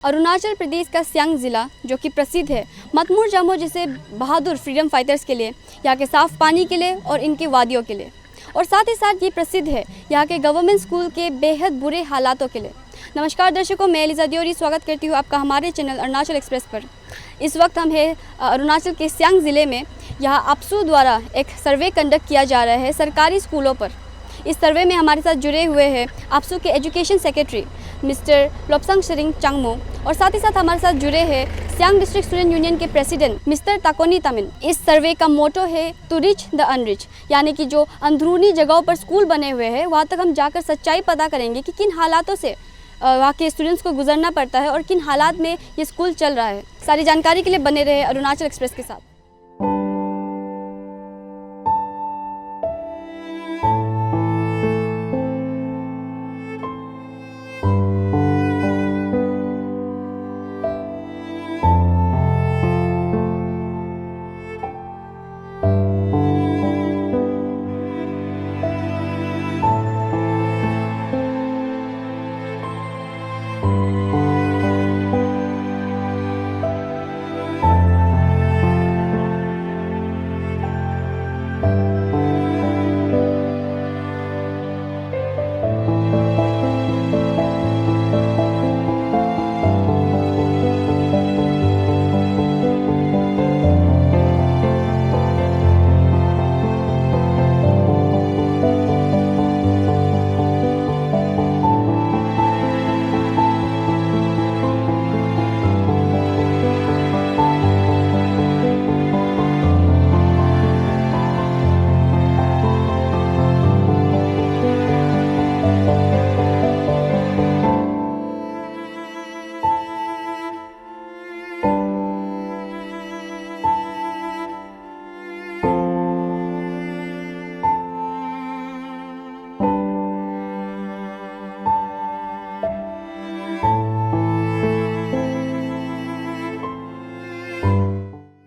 अरुणाचल प्रदेश का सियांग ज़िला जो कि प्रसिद्ध है मतमूर जामो जैसे बहादुर फ्रीडम फाइटर्स के लिए, यहाँ के साफ़ पानी के लिए और इनकी वादियों के लिए, और साथ ही साथ ये प्रसिद्ध है यहाँ के गवर्नमेंट स्कूल के बेहद बुरे हालातों के लिए। नमस्कार दर्शकों, मैं एलिजा दियोरी स्वागत करती हूँ आपका हमारे चैनल अरुणाचल एक्सप्रेस पर। इस वक्त हम हैं अरुणाचल के सियांग ज़िले में। यहाँ अपसू द्वारा एक सर्वे कंडक्ट किया जा रहा है सरकारी स्कूलों पर। इस सर्वे में हमारे साथ जुड़े हुए हैं अपसू के एजुकेशन सेक्रेटरी मिस्टर लोपसंग शरिंग चांगमो, और साथ ही साथ हमारे साथ जुड़े हैं सियांग डिस्ट्रिक्ट स्टूडेंट यूनियन के प्रेसिडेंट मिस्टर ताकोनी तामिन। इस सर्वे का मोटो है टू रिच द अनरिच, यानी कि जो अंदरूनी जगहों पर स्कूल बने हुए हैं वहाँ तक हम जाकर सच्चाई पता करेंगे कि किन हालातों से वहाँ के स्टूडेंट्स को गुजरना पड़ता है और किन हालात में ये स्कूल चल रहा है। सारी जानकारी के लिए बने रहे अरुणाचल एक्सप्रेस के साथ।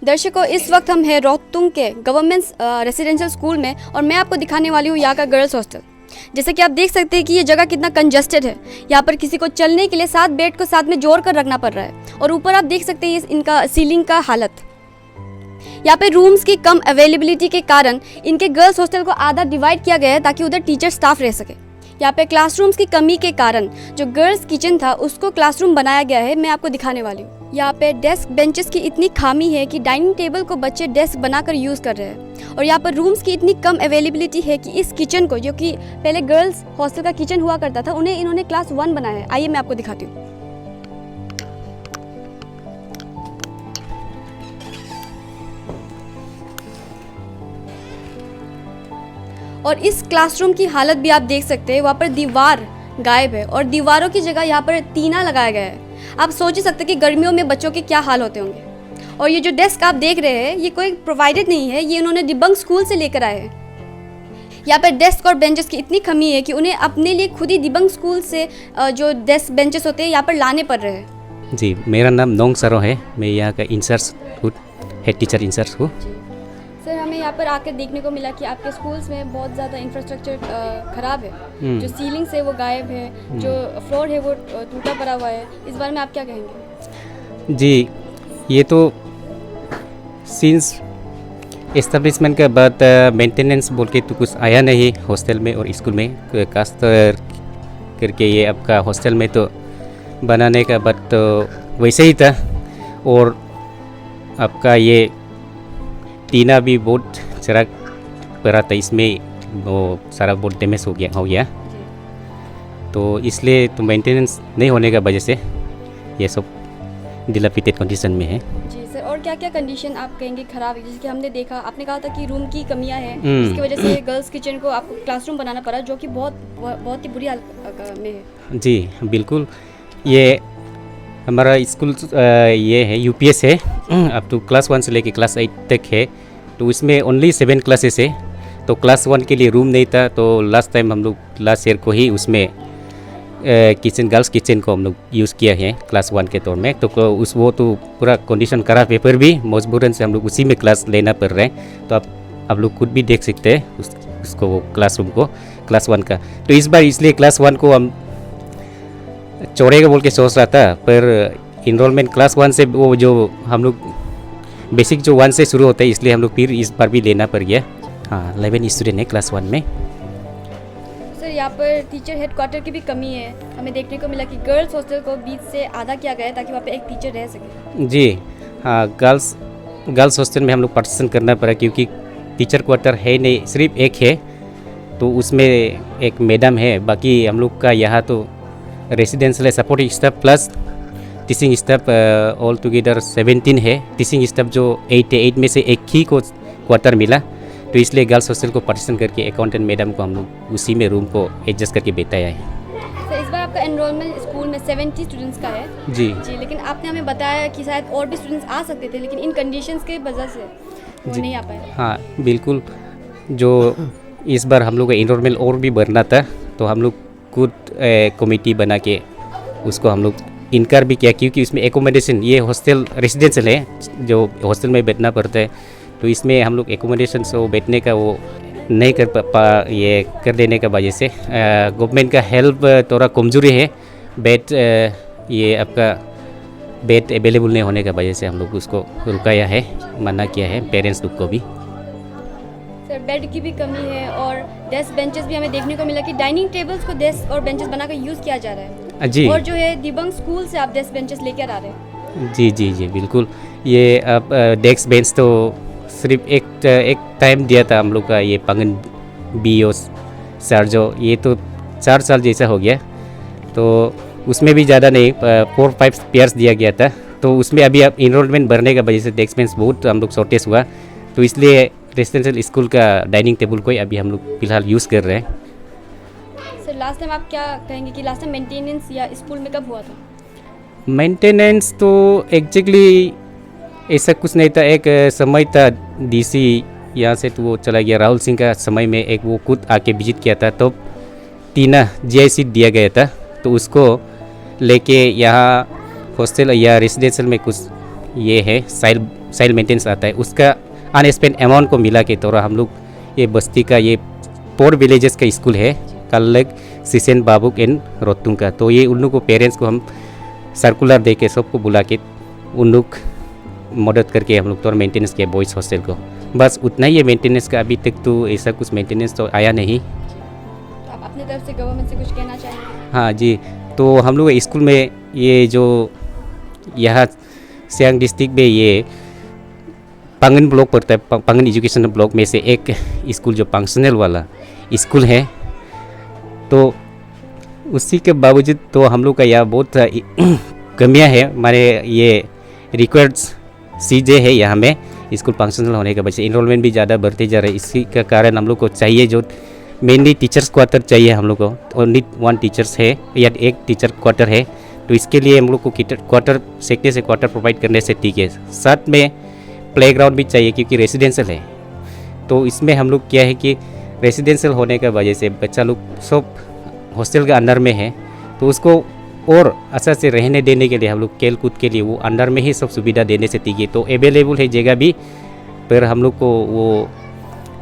दर्शकों, इस वक्त हम हैं रोहतुंग के गवर्नमेंट रेसिडेंशियल स्कूल में, और मैं आपको दिखाने वाली हूँ यहाँ का गर्ल्स हॉस्टल। जैसे कि आप देख सकते हैं कि ये जगह कितना कंजस्टेड है। यहाँ पर किसी को चलने के लिए 7 बेड को साथ में जोड़ कर रखना पड़ रहा है, और ऊपर आप देख सकते हैं इनका सीलिंग का हालत। यहाँ पे रूम्स की कम अवेलेबिलिटी के कारण इनके गर्ल्स हॉस्टल को आधा डिवाइड किया गया है ताकि उधर टीचर स्टाफ रह सके। यहाँ पे क्लासरूम्स की कमी के कारण जो गर्ल्स किचन था उसको क्लासरूम बनाया गया है। मैं आपको दिखाने वाली हूँ। यहाँ पे डेस्क बेंचेस की इतनी खामी है कि डाइनिंग टेबल को बच्चे डेस्क बनाकर यूज़ कर रहे हैं, और यहाँ पर रूम्स की इतनी कम अवेलेबिलिटी है कि इस किचन को, जो कि पहले गर्ल्स हॉस्टल का किचन हुआ करता था, उन्हें इन्होंने क्लास 1 बनाया है। आइए मैं आपको दिखाती हूँ। और इस क्लासरूम की हालत भी आप देख सकते हैं। वहाँ पर दीवार गायब है और दीवारों की जगह यहाँ पर टीना लगाया गया है। आप सोच ही सकते हैं कि गर्मियों में बच्चों के क्या हाल होते होंगे। और ये जो डेस्क आप देख रहे हैं ये कोई प्रोवाइडेड नहीं है, ये उन्होंने दिबंग स्कूल से लेकर आए हैं। यहाँ पर डेस्क और बेंचेस की इतनी कमी है कि उन्हें अपने लिए खुद ही दिबंग स्कूल से जो डेस्क बेंचेस होते हैं यहाँ पर लाने पड़ रहे हैं। जी, मेरा नाम नोंग सरो है। मैं यहाँ का इंचार्ज हूँ, हेड टीचर इंचार्ज हूँ। सर, हमें यहाँ पर आकर देखने को मिला कि आपके स्कूल्स में बहुत ज़्यादा इंफ्रास्ट्रक्चर ख़राब है। जो सीलिंग से वो गायब है, जो फ्लोर है वो टूटा पड़ा हुआ है। इस बारे में आप क्या कहेंगे? जी, ये तो सिंस एस्टेब्लिशमेंट के बाद मेंटेनेंस बोल के तो कुछ आया नहीं हॉस्टल में और स्कूल में। खास करके ये आपका हॉस्टल में तो बनाने का बाद तो वैसे ही था, और आपका ये टीना भी बहुत चराग पड़ा था, इसमें वो सारा बहुत डैमेज हो गया। तो इसलिए तो मेंटेनेंस नहीं होने का वजह से ये सब डिलापिटेड कंडीशन में है। जी सर, और क्या क्या कंडीशन आप कहेंगे ख़राब है? जैसे कि हमने देखा, आपने कहा था कि रूम की कमियां हैं, इसकी वजह से गर्ल्स किचन को आपको क्लासरूम बनाना पड़ा, जो कि बहुत ही बुरी हालत में है। जी बिल्कुल, ये हमारा स्कूल ये है यूपीएस है, अब तो क्लास 1 से लेके क्लास 8 तक है। तो इसमें ओनली 7 क्लासेस है। तो क्लास 1 के लिए रूम नहीं था, तो लास्ट टाइम हम लोग लास्ट ईयर को ही उसमें किचन, गर्ल्स किचन को हम लोग यूज़ किया है क्लास 1 के तौर में। तो वो तो पूरा कंडीशन खराब है, पर भी मजबूरन से हम लोग उसी में क्लास लेना पड़ रहा है। तो आप लोग खुद भी देख सकते हैं उसको, वो क्लासरूम को, क्लास 1 का। तो इस बार इसलिए क्लास 1 को हम चौड़ेगा बोल के सोच रहा था, पर इनरोलमेंट क्लास 1 से वो जो हम लोग बेसिक जो 1 से शुरू होता है, इसलिए हम लोग फिर इस बार भी लेना पड़ गया। हाँ, 11 स्टूडेंट है क्लास 1 में। सर यहाँ पर टीचर हेडक्वार्टर की भी कमी है, हमें देखने को मिला कि गर्ल्स हॉस्टल को बीच से आधा किया गया है ताकि वहाँ पे एक टीचर रह सके। जी हाँ, गर्ल्स हॉस्टल में हम लोग पार्टीशन करना पड़ा क्योंकि टीचर क्वार्टर है नहीं, सिर्फ एक है, तो उसमें एक मैडम है। बाकी हम लोग का यहाँ तो रेसिडेंशियल है, supporting staff plus teaching staff all together 17 है। टीचिंग स्टाफ जो 8 में से एक ही को क्वार्टर मिला, तो इसलिए गर्ल्स हॉस्टल को पार्टीशन करके अकाउंटेंट मैडम को हम लोग उसी में रूम को एडजस्ट करके बिताया है। सर इस बार आपका एनरोलमेंट स्कूल में 70 स्टूडेंट्स का है जी, लेकिन आपने हमें बताया कि शायद और भी स्टूडेंट्स आ सकते थे, लेकिन इन कंडीशंस के वजह से वो नहीं आ पाए। हाँ बिल्कुल, जो इस बार हम लोग का एनरोलमेंट और भी बढ़ना था, तो हम लोग खुद कमेटी बना के उसको हम लोग इनकार भी किया, क्योंकि इसमें एकोमोडेशन, ये हॉस्टल रेसिडेंशियल है जो हॉस्टल में बैठना पड़ता है, तो इसमें हम लोग एकोमोडेशन से वो बैठने का वो नहीं ये कर देने का वजह से गवर्नमेंट का हेल्प थोड़ा कमजोरी है। बेड ये आपका बेड अवेलेबल नहीं होने का वजह से हम लोग उसको रुकाया है, मना किया है पेरेंट्स लोग को भी। सर बेड की भी कमी है और डेस्क बेंचेस भी हमें देखने को मिला कि डाइनिंग टेबल्स को डेस्क और बेंचेस बनाकर यूज़ किया जा रहा है। जी, और जो है दिबंग स्कूल से आप डेस्क बेंचेस लेकर आ रहे हैं। जी जी जी बिल्कुल। ये अब डेस्क बेंच तो सिर्फ एक टाइम दिया था हम लोग का, ये पंगन BO सर जो, ये तो 4 साल जैसा हो गया, तो उसमें भी ज़्यादा नहीं 4-5 पेयर्स दिया गया था, तो उसमें अभी अब इनरोलमेंट बढ़ने का वजह से डेस्क बेंच बहुत हम लोग शॉर्टेज हुआ, तो इसलिए रेसिडेंशियल स्कूल का डाइनिंग टेबल को ही अभी हम लोग फिलहाल यूज़ कर रहे हैं। सर लास्ट टाइम आप क्या कहेंगे कि लास्ट टाइम मेंटेनेंस या स्कूल में कब हुआ था? मेंटेनेंस तो एग्जैक्टली ऐसा कुछ नहीं था। एक समय था DC यहाँ से तो वो चला गया, राहुल सिंह का समय में एक वो खुद आके विजिट किया था, तो टीना GIC दिया गया था, तो उसको लेके यहाँ हॉस्टल या रेसिडेंशियल में कुछ ये है साइल मेंटेनेंस आता है, उसका अनस्पेंड अमाउंट को मिला के थोड़ा हम लोग ये बस्ती का ये 4 विलेजेस का स्कूल है, कल्लग, सिसेन, बाबुक एंड रोतुंग का, तो ये उन लोग को पेरेंट्स को हम सर्कुलर दे के सबको बुला के उन लोग मदद करके हम लोग तो मेंटेनेंस किया बॉयज़ हॉस्टल को, बस उतना ही है मेंटेनेंस का। अभी तक तो ऐसा कुछ मेंटेनेंस तो आया नहीं। तो आप अपनी तरफ से गवर्नमेंट से कुछ कहना चाहेंगे? हाँ जी, तो हम लोग स्कूल में ये जो यहाँ सियांग डिस्ट्रिक्ट में ये पंगन ब्लॉक पड़ता है, पंगन एजुकेशन ब्लॉक में से एक स्कूल जो फंक्शनल वाला स्कूल है, तो उसी के बावजूद तो हम लोग का यहाँ बहुत कमियाँ है। हमारे ये रिक्वायर्ड्स CJ है यहाँ में स्कूल फंक्शनल होने का वजह से इनरोलमेंट भी ज़्यादा बढ़ते जा रहा है। इसी का कारण हम लोग को चाहिए जो मेनली टीचर्स क्वार्टर चाहिए हम लोग को, ओनली 1 टीचर्स है या एक टीचर क्वार्टर है, तो इसके लिए हम लोग को क्वार्टर सेक्टर से क्वार्टर प्रोवाइड करने से ठीक है। साथ में प्लेग्राउंड भी चाहिए क्योंकि रेसिडेंशियल है, तो इसमें हम लोग क्या है कि रेसिडेंशियल होने का वजह से बच्चा लोग सब हॉस्टल के अंदर में है, तो उसको और अच्छा से रहने देने के लिए हम लोग खेल कूद के लिए वो अंदर में ही सब सुविधा देने से ठीक है। तो अवेलेबल है जगह भी, पर हम लोग को वो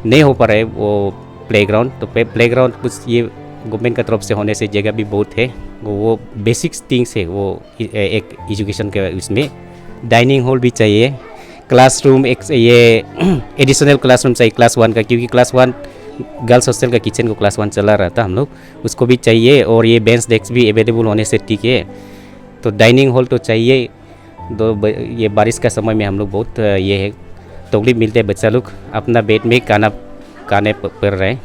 नहीं हो पा रहा है वो प्लेग्राउंड, तो प्लेग्राउंड कुछ ये गवर्नमेंट का तरफ से होने से जगह भी बहुत है, वो बेसिक थिंग्स है वो एक एजुकेशन के। उसमें डाइनिंग हॉल भी चाहिए, क्लासरूम एक ये एडिशनल क्लासरूम चाहिए क्लास 1 का, क्योंकि क्लास 1 गर्ल्स हॉस्टल का किचन को क्लास 1 चला रहा था हम लोग, उसको भी चाहिए, और ये बेंच डेस्क भी अवेलेबल होने से ठीक है। तो डाइनिंग हॉल तो चाहिए। ये बारिश का समय में हम लोग बहुत ये है तकलीफ मिलते हैं, बच्चा लोग अपना बेड में खाने पड़ रहे हैं।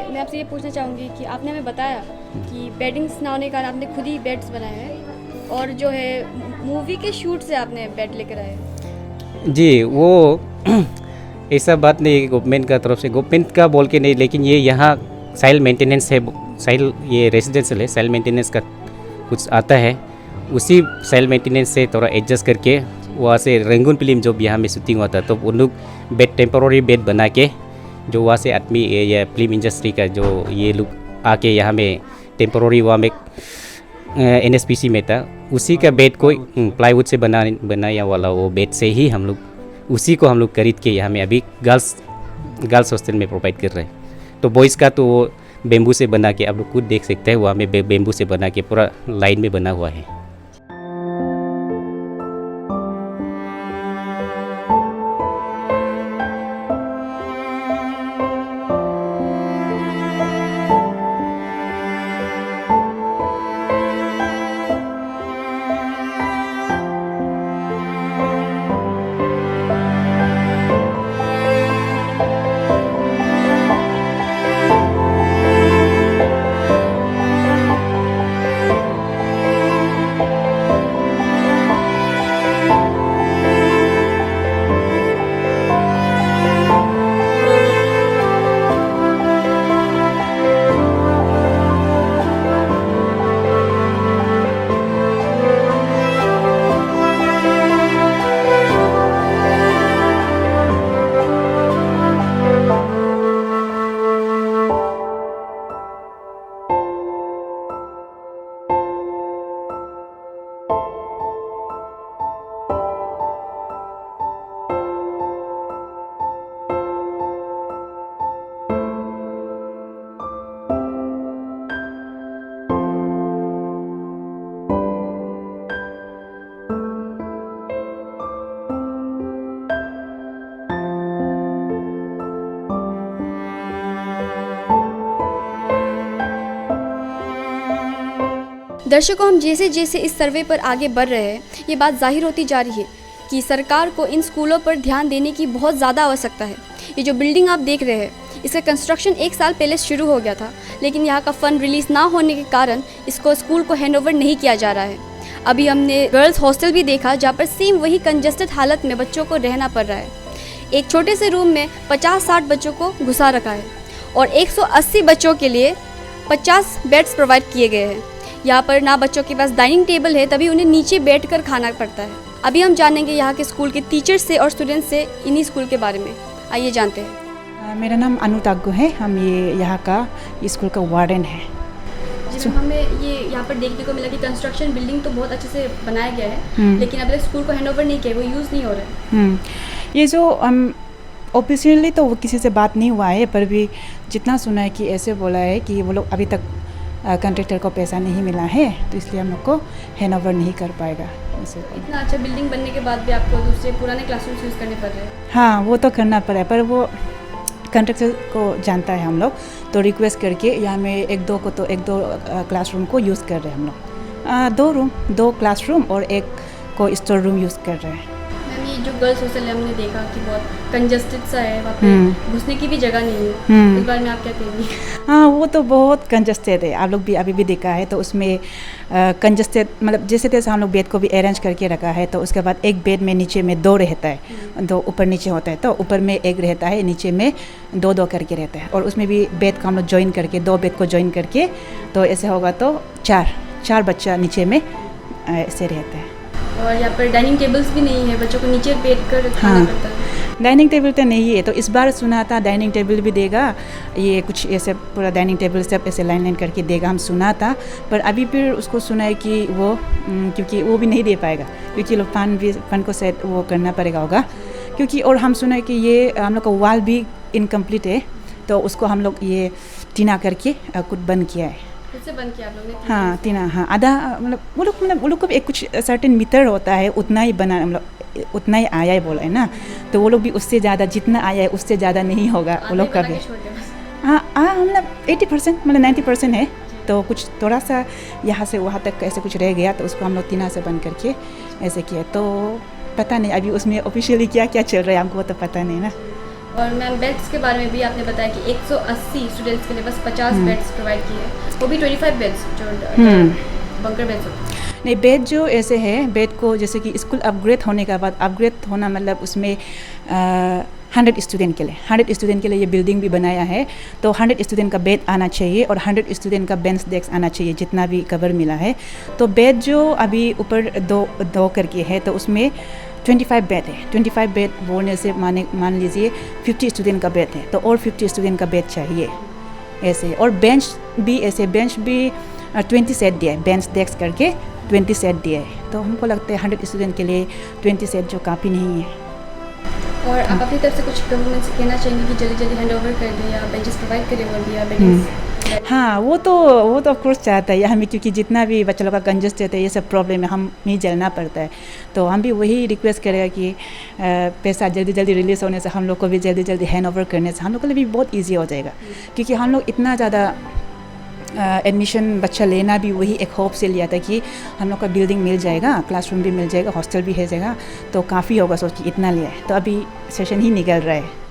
मैं आपसे ये पूछना चाहूँगी कि आपने हमें बताया कि बेडिंग्स ना होने के कारण आपने खुद ही बेड्स बनाए हैं, और जो है मूवी के शूट से आपने बेड लेकर आए। जी, वो ऐसा बात नहीं गवर्नमेंट का तरफ से, गवर्नमेंट का बोल के नहीं, लेकिन ये यहाँ साइल मेंटेनेंस है, साइल ये रेसिडेंशियल है, साइल मेंटेनेंस का कुछ आता है, उसी साइल मेंटेनेंस से थोड़ा एडजस्ट करके वहाँ से रंगून फिल्म जो यहाँ में शूटिंग हुआ था, तो उन लोग बेड टेम्पोररी बेड बना के जो वहाँ से आदमी या फिल्म इंडस्ट्री का जो ये लोग आके यहाँ में टेम्पोररी वहाँ में NSPC में था, उसी का बेड को प्लाईवुड से बनाया वाला वो बेड से ही हम लोग उसी को हम लोग खरीद के यहाँ में अभी गर्ल्स हॉस्टल में प्रोवाइड कर रहे हैं। तो बॉयज़ का तो वो बेम्बू से बना के आप लोग खुद देख सकते हैं, वहाँ में बेम्बू से बना के पूरा लाइन में बना हुआ है। दर्शकों, हम जैसे जैसे इस सर्वे पर आगे बढ़ रहे हैं, ये बात जाहिर होती जा रही है कि सरकार को इन स्कूलों पर ध्यान देने की बहुत ज़्यादा आवश्यकता है। ये जो बिल्डिंग आप देख रहे हैं, इसका कंस्ट्रक्शन 1 साल पहले शुरू हो गया था, लेकिन यहाँ का फ़ंड रिलीज़ ना होने के कारण इसको स्कूल को हैंडओवर नहीं किया जा रहा है। अभी हमने गर्ल्स हॉस्टल भी देखा, जहाँ पर सेम वही कंजस्टेड हालत में बच्चों को रहना पड़ रहा है। एक छोटे से रूम में 50-60 बच्चों को घुसा रखा है और 180 बच्चों के लिए 50 बेड्स प्रोवाइड किए गए हैं। यहाँ पर ना बच्चों के पास डाइनिंग टेबल है, तभी उन्हें नीचे बैठकर खाना पड़ता है। अभी हम जानेंगे यहाँ के स्कूल के टीचर्स से और स्टूडेंट्स से इन्हीं स्कूल के बारे में। आइए जानते हैं। मेरा नाम अनु तागु है। हम ये यहाँ का स्कूल का वार्डन है। जी मैम, हमें ये यहाँ पर देखने को मिला कि कंस्ट्रक्शन बिल्डिंग तो बहुत अच्छे से बनाया गया है, लेकिन अभी तक स्कूल को हैंडओवर नहीं किया, वो यूज़ नहीं हो रहा है। ये जो ऑफिशियली तो वो किसी से बात नहीं हुआ है, पर भी जितना सुना है कि ऐसे बोला है कि वो लोग अभी तक कंट्रेक्टर को पैसा नहीं मिला है, तो इसलिए हम लोग को हैंडओवर नहीं कर पाएगा। इतना अच्छा बिल्डिंग बनने के बाद भी आपको दूसरे पुराने क्लासरूम्स यूज़ करने पड़ रहे हैं। हाँ, वो तो करना पड़ा है, पर वो कंट्रेक्टर को जानता है हम लोग, तो रिक्वेस्ट करके यहाँ में एक दो क्लासरूम को यूज़ कर रहे हैं हम लोग। 2 क्लासरूम और 1 को स्टोर रूम यूज़ कर रहे हैं। मैम, ये जो गर्ल्स हॉस्टल है, हमने देखा कि बहुत कंजस्टेड सा है, वहाँ पे घुसने की भी जगह नहीं है। इस बारे में आप क्या कहेंगी? हाँ, वो तो बहुत कंजस्टेड है। आप लोग भी अभी भी देखा है, तो उसमें कंजस्टेड मतलब जैसे तैसे हम लोग बेड को भी अरेंज करके रखा है। तो उसके बाद एक बेड में नीचे में 2 रहता है, 2 ऊपर नीचे होता है, तो ऊपर में 1 रहता है, नीचे में 2 करके रहता है। और उसमें भी बेड को हम लोग ज्वाइन करके 2 बेड को ज्वाइन करके, तो ऐसे होगा तो 4 बच्चा नीचे में ऐसे रहता है। और यहाँ पर डाइनिंग टेबल्स भी नहीं है, बच्चों को नीचे बैठ कर खाना पड़ता है। डाइनिंग टेबल तो नहीं है, तो इस बार सुना था डाइनिंग टेबल भी देगा, ये कुछ ऐसे पूरा डाइनिंग टेबल सब ऐसे लाइन करके देगा, हम सुना था। पर अभी फिर उसको सुना है कि वो क्योंकि वो भी नहीं दे पाएगा, क्योंकि लोग फंड को सेट वो करना पड़ेगा होगा, क्योंकि और हम सुना है कि ये हम लोग का वाल भी इनकम्प्लीट है, तो उसको हम लोग ये टीना करके कुछ बंद किया है। से बंद किया आप लोगों ने? हाँ, टीना, हाँ, आधा मतलब वो लोग को भी एक कुछ सर्टेन मीटर होता है, उतना ही बना, मतलब उतना ही आया है बोला है ना, तो वो लोग भी उससे ज़्यादा जितना आया है उससे ज़्यादा नहीं होगा वो लोग का भी। हाँ, मतलब 80% मतलब 90% है, तो कुछ थोड़ा सा यहाँ से वहाँ तक ऐसे कुछ रह गया, तो उसको हम लोग टीना से बंद करके ऐसे किया। तो पता नहीं अभी उसमें ऑफिशियली क्या क्या चल रहा है, हमको तो पता नहीं ना। और मैम, बेड्स के बारे में भी आपने बताया कि 180 स्टूडेंट्स के लिए बस 50 बेड्स प्रोवाइड किए हैं, वो भी 25 बेड्स जो बंकर बेड्स होते हैं। नहीं, बेड जो ऐसे है, बेड को जैसे कि स्कूल अपग्रेड होने के बाद, अपग्रेड होना मतलब उसमें 100 स्टूडेंट के लिए 100 स्टूडेंट के लिए ये बिल्डिंग भी बनाया है, तो 100 स्टूडेंट का बेड आना चाहिए और 100 स्टूडेंट का बेंच डेस्क आना चाहिए, जितना भी कवर मिला है। तो बेड जो अभी ऊपर 2 करके है, तो उसमें 25 बेड है। 25 बेड बोलने से मान लीजिए 50 स्टूडेंट का बेड है, तो और 50 स्टूडेंट का बेड चाहिए ऐसे। और बेंच भी ऐसे, बेंच भी 20 सेट दिया है, बेंच डेस्क करके 20 सेट दिया है। तो हमको लगता है 100 स्टूडेंट के लिए 20 सेट जो काफ़ी नहीं है। और आप अपनी तरफ से कुछ गवर्नमेंट से कहना चाहेंगे कि जल्दी जल्दी हैंड ओवर कर दें या बेंचेस प्रोवाइड करें और या बेडिंग्स? हाँ, वो तो ऑफ कोर्स चाहता है हमें, क्योंकि जितना भी बच्चा लोग का कंजस्टेड है, ये सब प्रॉब्लम है, हम ही झेलना पड़ता है। तो हम भी वही रिक्वेस्ट करेगा कि पैसा जल्दी जल्दी रिलीज़ होने से, हम लोग को भी जल्दी जल्दी हैंड ओवर करने से हम लोग के लिए भी बहुत ईजी हो जाएगा, क्योंकि हम लोग इतना ज़्यादा एडमिशन बच्चा लेना भी वही एक होप से लिया था कि हम लोग का बिल्डिंग मिल जाएगा, क्लासरूम भी मिल जाएगा, हॉस्टल भी है जगह, तो काफ़ी होगा सोच के इतना लिया है। तो अभी सेशन ही निकल रहा है।